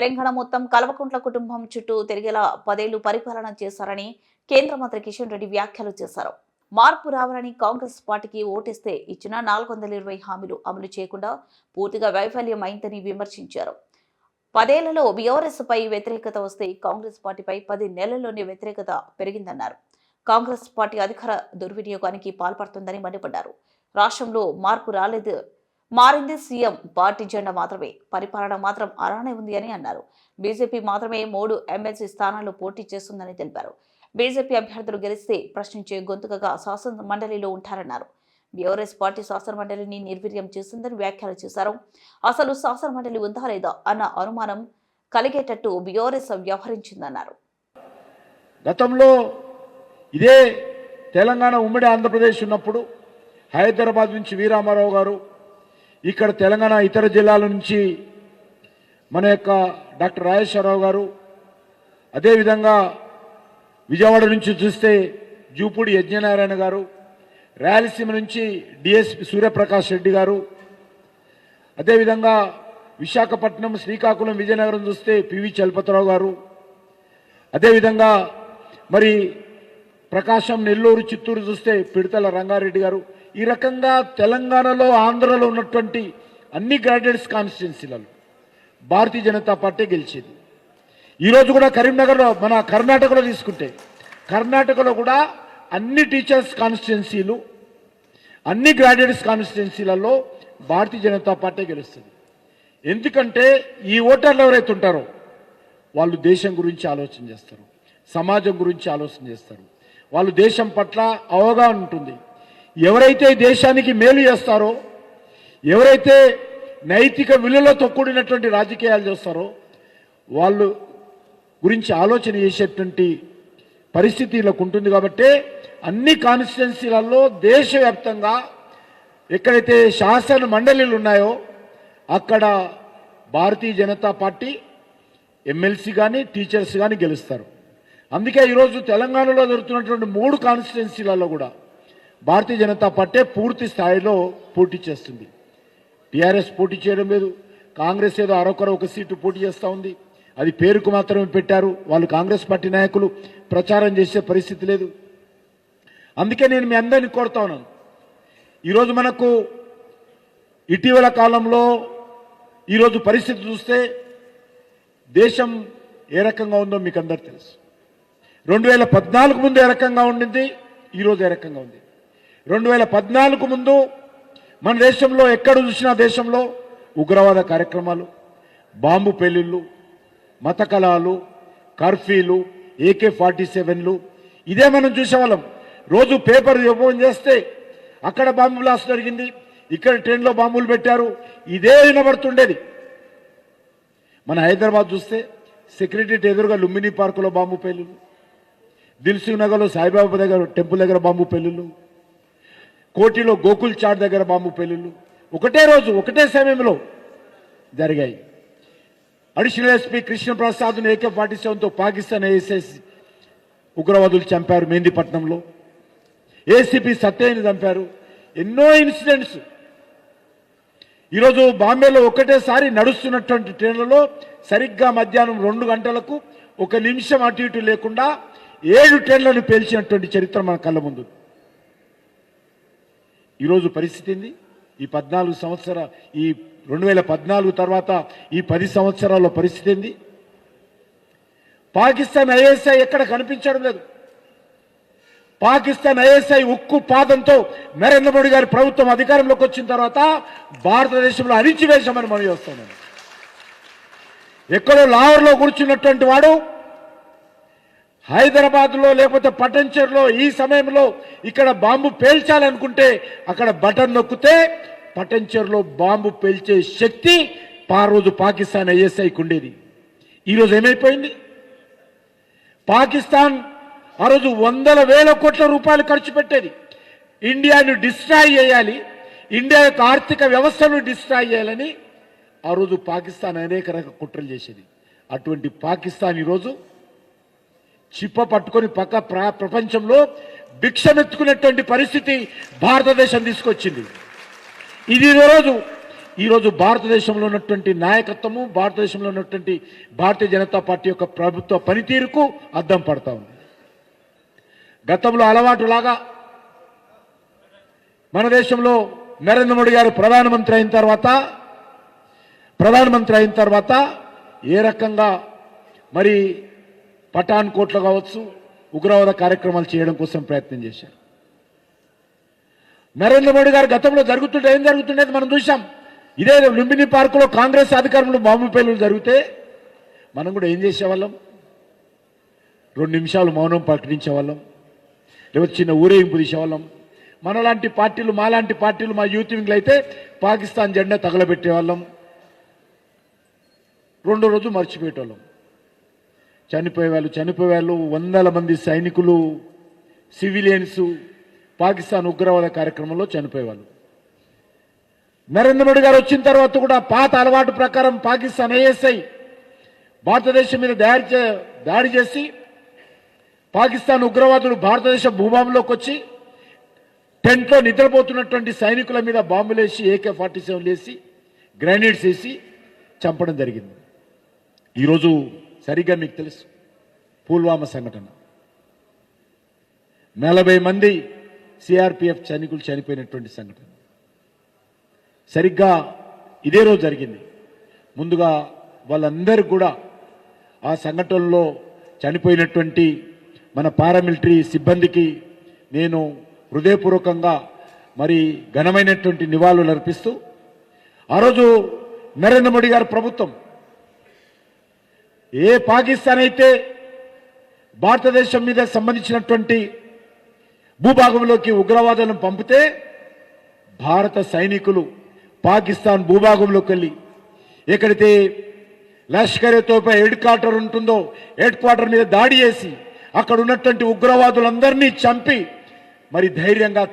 తెలంగాణ మొత్తం కల్వకుంట్ల కుటుంబం చుట్టూ తిరిగేలా 10 ఏళ్లు పరిపాలన చేశారని కేంద్ర మంత్రి కిషన్ రెడ్డి వ్యాఖ్యలు చేశారు. మార్పు రావాలని కాంగ్రెస్ పార్టీకి ఓటేస్తే ఇచ్చిన 420 హామీలు అమలు చేయకుండా పూర్తిగా వైఫల్యం అయిందని విమర్శించారు. 10 ఏళ్లలో బీఆర్ఎస్ పై వ్యతిరేకత వస్తే కాంగ్రెస్ పార్టీపై 10 నెలల్లోనే వ్యతిరేకత పెరిగిందన్నారు. కాంగ్రెస్ పార్టీ అధికార దుర్వినియోగానికి పాల్పడుతుందని మండిపడ్డారు. రాష్ట్రంలో మార్పు రాలేదు, మారింది సీఎం పార్టీ జెండా మాత్రమే, పరిపాలన మాత్రం అలానే ఉంది అని అన్నారు. బీజేపీ మాత్రమే 3 ఎమ్మెల్సీ స్థానాల్లో పోటీ చేస్తుందని తెలిపారు. బీజేపీ అభ్యర్థులు గెలిస్తే ప్రశ్నించే గొంతుకగా శాసన మండలిలో ఉంటారన్నారు. బీఆర్ఎస్ పార్టీ శాసన మండలిని నిర్వీర్యం చేసిందని వ్యాఖ్యలు చేశారు. అసలు శాసన మండలి ఉందా లేదా అన్న అనుమానం కలిగేటట్టు బీఆర్ఎస్ వ్యవహరించిందన్నారు. గతంలో ఇదే తెలంగాణ ఉమ్మడి ఆంధ్రప్రదేశ్ ఉన్నప్పుడు హైదరాబాద్ నుంచి వీరామారావు గారు, ఇక్కడ తెలంగాణ ఇతర జిల్లాల నుంచి మన యొక్క డాక్టర్ రాజేశ్వరరావు గారు, అదేవిధంగా విజయవాడ నుంచి చూస్తే జూపూడి యజ్ఞనారాయణ గారు, రాయలసీమ నుంచి డిఎస్పి సూర్యప్రకాష్ రెడ్డి గారు, అదేవిధంగా విశాఖపట్నం, శ్రీకాకుళం, విజయనగరం చూస్తే పివి చలపతిరావు గారు, అదేవిధంగా మరి ప్రకాశం, నెల్లూరు, చిత్తూరు చూస్తే పిడతల రంగారెడ్డి గారు. ఈ రకంగా తెలంగాణలో, ఆంధ్రలో ఉన్నటువంటి అన్ని గ్రాడ్యుయేట్స్ కాన్స్టిట్యున్సీలలో భారతీయ జనతా పార్టీ గెలిచింది. ఈరోజు కూడా కరీంనగర్లో, మన కర్ణాటకలో తీసుకుంటే కర్ణాటకలో కూడా అన్ని టీచర్స్ కాన్స్టిట్యున్సీలు, అన్ని గ్రాడ్యుయేట్స్ కాన్స్టిట్యున్సీలలో భారతీయ జనతా పార్టీ గెలుస్తుంది. ఎందుకంటే ఈ ఓటర్లు ఎవరైతే ఉంటారో వాళ్ళు దేశం గురించి ఆలోచన చేస్తారు, సమాజం గురించి ఆలోచన చేస్తారు, వాళ్ళు దేశం పట్ల అవగాహన ఉంటుంది. ఎవరైతే దేశానికి మేలు చేస్తారో, ఎవరైతే నైతిక విలువలతో కూడినటువంటి రాజకీయాలు చేస్తారో వాళ్ళు గురించి ఆలోచన చేసేటువంటి పరిస్థితి ఇలా ఉంటుంది. కాబట్టి అన్ని కాన్స్టిట్యున్సీలలో దేశవ్యాప్తంగా ఎక్కడైతే శాసన మండలిలు ఉన్నాయో అక్కడ భారతీయ జనతా పార్టీ ఎమ్మెల్సీ కానీ టీచర్స్ కానీ గెలుస్తారు. అందుకే ఈరోజు తెలంగాణలో జరుగుతున్నటువంటి 3 కాన్స్టిట్యున్సీలలో కూడా భారతీయ జనతా పార్టీ పూర్తి స్థాయిలో పోటీ చేస్తుంది. టీఆర్ఎస్ పోటీ చేయడం లేదు, కాంగ్రెస్ ఏదో అరొకరు ఒక సీటు పోటీ చేస్తూ ఉంది. అది పేరుకు మాత్రమే పెట్టారు, వాళ్ళు కాంగ్రెస్ పార్టీ నాయకులు ప్రచారం చేసే పరిస్థితి లేదు. అందుకే నేను మీ అందరినీ కోరుతా ఉన్నాను, ఈరోజు మనకు ఇటీవల కాలంలో ఈరోజు పరిస్థితి చూస్తే దేశం ఏ రకంగా ఉందో మీకు అందరు తెలుసు. 2014 ముందు ఏ రకంగా ఉండింది, ఈరోజు ఏ రకంగా ఉంది. 2014 ముందు మన దేశంలో ఎక్కడ చూసినా దేశంలో ఉగ్రవాద కార్యక్రమాలు, బాంబు పెళ్లిళ్ళు, మత కళాలు, కర్ఫ్యూలు, AK-47లు ఇదే మనం చూసేవాళ్ళం. రోజు పేపర్ ఓపెన్ చేస్తే అక్కడ బాంబు బ్లాస్ట్ జరిగింది, ఇక్కడ ట్రైన్లో బాంబులు పెట్టారు, ఇదే వినబడుతుండేది. మన హైదరాబాద్ చూస్తే సెక్రటరీ ఎదురుగా లుంబిని పార్కులో బాంబు పెళ్లిళ్ళు, దిల్సుఖ్ నగర్లో సాయిబాబా దగ్గర టెంపుల్ దగ్గర బాంబు పెళ్లిళ్ళు, కోటిలో గోకుల్ చాట్ దగ్గర బాంబు పెళ్లిళ్ళు ఒకటే రోజు ఒకటే సమయంలో జరిగాయి. అడిషనల్ ఎస్పీ కృష్ణప్రసాద్ను AK-47తో పాకిస్తాన్ ASS ఉగ్రవాదులు చంపారు మెహందీపట్నంలో, ACP సత్యని చంపారు. ఎన్నో ఇన్సిడెంట్స్. ఈరోజు బాంబేలో ఒకటేసారి నడుస్తున్నటువంటి ట్రైన్లలో సరిగ్గా మధ్యాహ్నం 2 గంటలకు 1 నిమిషం అటు ఇటు లేకుండా 7 ట్రైన్లను పేల్చినటువంటి చరిత్ర మన కళ్ళ ముందు. ఈరోజు పరిస్థితి ఏంది? ఈ 2014 తర్వాత ఈ 10 సంవత్సరాల పరిస్థితి ఏంది? పాకిస్తాన్ ISI ఎక్కడ కనిపించడం లేదు. పాకిస్తాన్ ISI ఉక్కు పాదంతో నరేంద్ర మోడీ గారి ప్రభుత్వం అధికారంలోకి వచ్చిన తర్వాత భారతదేశంలో అణిచివేశామని మనం చేస్తున్నాం. ఎక్కడో లాహోర్లో కూర్చున్నటువంటి వాడు హైదరాబాద్లో లేకపోతే పటంచెరులో ఈ సమయంలో ఇక్కడ బాంబు పేల్చాలనుకుంటే అక్కడ బటన్ నొక్కితే పటంచెరులో బాంబు పేల్చే శక్తి ఆ రోజు పాకిస్తాన్ ISIకి ఉండేది. ఈరోజు ఏమైపోయింది? పాకిస్తాన్ ఆ రోజు 100,000 కోట్ల రూపాయలు ఖర్చు పెట్టేది. ఇండియాను డిస్ట్రాయ్ చేయాలి, ఇండియా యొక్క ఆర్థిక వ్యవస్థను డిస్ట్రాయ్ చేయాలని ఆ రోజు పాకిస్తాన్ అనేక రకాల కుట్రలు చేసేది. అటువంటి పాకిస్తాన్ ఈరోజు చిప్ప పట్టుకొని ప్రపంచంలో భిక్షమెత్తుకునేటువంటి పరిస్థితి భారతదేశం తీసుకొచ్చింది. ఇది ఈరోజు ఈరోజు భారతదేశంలో ఉన్నటువంటి నాయకత్వము, భారతదేశంలో ఉన్నటువంటి భారతీయ జనతా పార్టీ యొక్క ప్రభుత్వ పనితీరుకు అద్దం పడతా ఉంది. గతంలో అలవాటులాగా మన దేశంలో నరేంద్ర మోడీ గారు ప్రధానమంత్రి అయిన తర్వాత ఏ రకంగా మరి పఠాన్ కోట్లు కావచ్చు ఉగ్రవాద కార్యక్రమాలు చేయడం కోసం ప్రయత్నం చేశారు. నరేంద్ర మోడీ గారు గతంలో ఏం జరుగుతుండేది మనం చూసాం. ఇదే లుంబిని పార్కులో కాంగ్రెస్ అధికారంలో బాంబు పేలులు జరిగితే మనం కూడా ఏం చేసేవాళ్ళం? 2 నిమిషాలు మౌనం ప్రకటించేవాళ్ళం, లేకపోతే చిన్న ఊరేగింపు తీసేవాళ్ళం. మాలాంటి పార్టీలు మా యూత్ వింగ్లు అయితే పాకిస్తాన్ జెండా తగలబెట్టేవాళ్ళం. 2వ రోజు మర్చిపోయేటోళ్ళం. చనిపోయేవాళ్ళు వందల మంది సైనికులు, సివిలియన్స్ పాకిస్తాన్ ఉగ్రవాద కార్యక్రమంలో చనిపోయేవాళ్ళు. నరేంద్ర మోడీ గారు వచ్చిన తర్వాత కూడా పాత అలవాటు ప్రకారం పాకిస్తాన్ ఐఎస్ఐ భారతదేశం మీద దాడి చేసి పాకిస్తాన్ ఉగ్రవాదులు భారతదేశ భూభాగంలోకి వచ్చి టెంట్లో నిద్రపోతున్నటువంటి సైనికుల మీద బాంబులేసి AK-47 వేసి గ్రెనేడ్స్ వేసి చంపడం జరిగింది. ఈరోజు సరిగ్గా మీకు తెలుసు పుల్వామా సంఘటన, 40 మంది CRPF సైనికులు చనిపోయినటువంటి సంఘటన సరిగ్గా ఇదే రోజు జరిగింది. ముందుగా వాళ్ళందరూ కూడా ఆ సంఘటనలో చనిపోయినటువంటి మన పారామిలిటరీ సిబ్బందికి నేను హృదయపూర్వకంగా మరి ఘనమైనటువంటి నివాళులు అర్పిస్తూ, ఆ రోజు నరేంద్ర మోడీ గారి ప్రభుత్వం ఏ పాకిస్తాన్ అయితే భారతదేశం మీద సంబంధించినటువంటి భూభాగంలోకి ఉగ్రవాదులను పంపితే భారత సైనికులు పాకిస్తాన్ భూభాగంలోకి వెళ్ళి ఎక్కడైతే లష్కర్-ఏ-తోయిబా హెడ్ క్వార్టర్ ఉంటుందో హెడ్ క్వార్టర్ మీద దాడి చేసి అక్కడ ఉన్నటువంటి ఉగ్రవాదులందరినీ చంపి మరి ధైర్యంగా